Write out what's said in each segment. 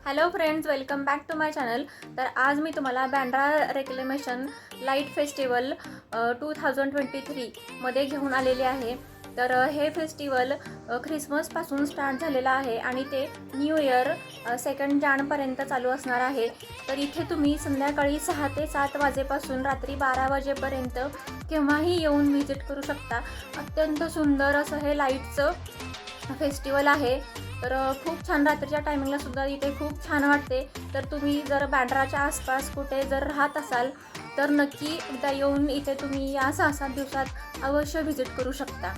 Hello friends, welcome back to my channel. तर आज मी तुम्हाला बँड्रा रेक्लेमेशन लाईट फेस्टिवल 2023 मध्ये घेऊन आलेले आहे. तर हे फेस्टिवल ख्रिसमसपासून स्टार्ट झालेलं आहे आणि ते न्यू इयर 2 जानेवारीपर्यंत चालू असणार आहे. तर इथे तुम्ही संध्याकाळी 6 ते 7 वाजेपासून रात्री 12 वाजेपर्यंत केव्हाही येऊन व्हिजिट करू शकता. अत्यंत सुंदर असं हे लाईटचं फेस्टिवल आहे. तर खूप छान रात्रीच्या टायमिंगला सुद्धा इथे खूप छान वाटते. तर तुम्ही जर बँड्राच्या आसपास कुठे जर राहत असाल तर नक्की एकदा येऊन इथे तुम्ही या 6-7 दिवसात अवश्य व्हिजिट करू शकता.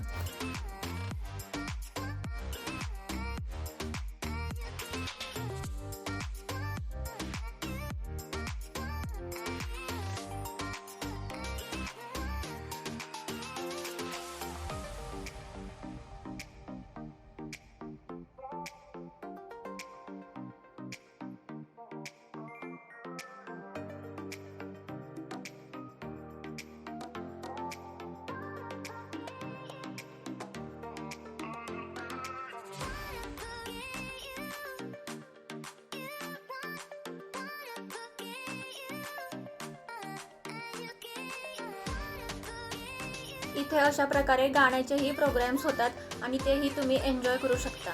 इथे अशा प्रकारे गाण्याचेही प्रोग्राम्स होतात आणि तेही तुम्ही एन्जॉय करू शकता.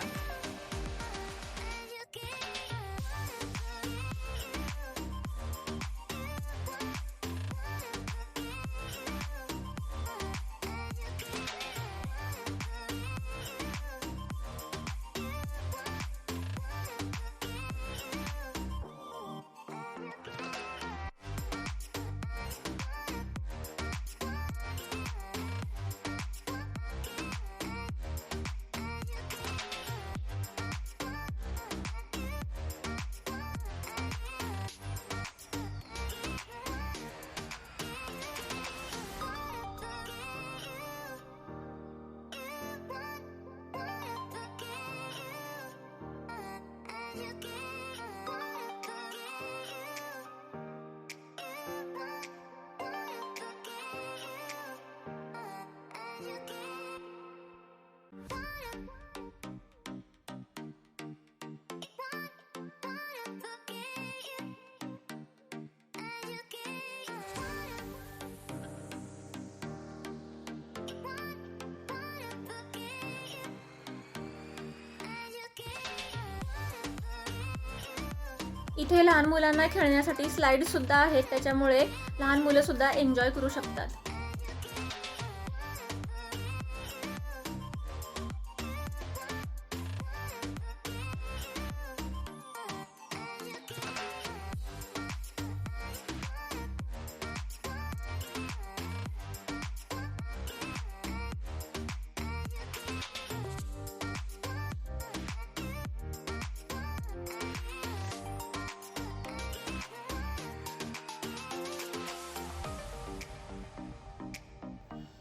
इथे लहान मुलांना खेळण्यासाठी स्लाइड सुद्धा आहेत, त्याच्यामुळे लहान मुलं सुद्धा एन्जॉय करू शकतात.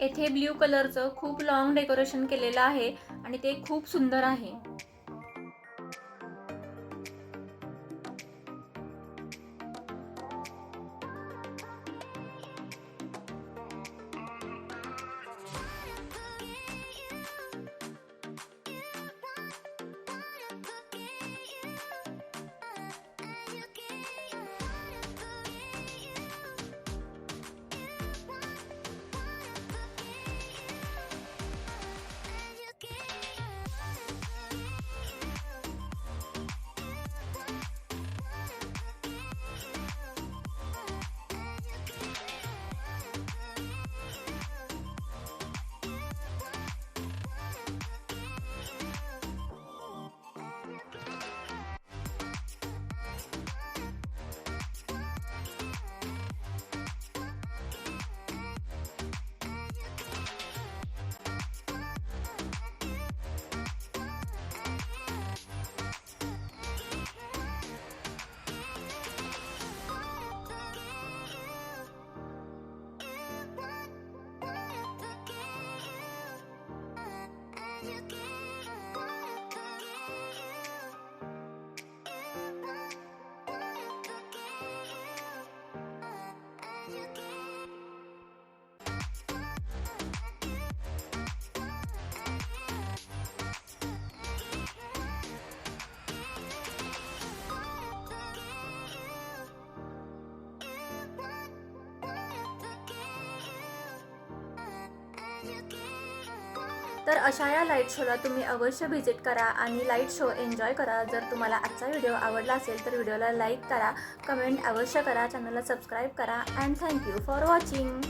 येथे ब्ल्यू कलरचं खूप लॉंग डेकोरेशन केलेलं आहे आणि ते खूप सुंदर आहे. तर अशा या लाईट शोला तुम्ही अवश्य व्हिजिट करा आणि लाईट शो एन्जॉय करा. जर तुम्हाला आजचा व्हिडिओ आवडला असेल तर व्हिडिओला लाईक करा, कमेंट अवश्य करा, चॅनलला सबस्क्राईब करा अँड थँक्यू फॉर वॉचिंग.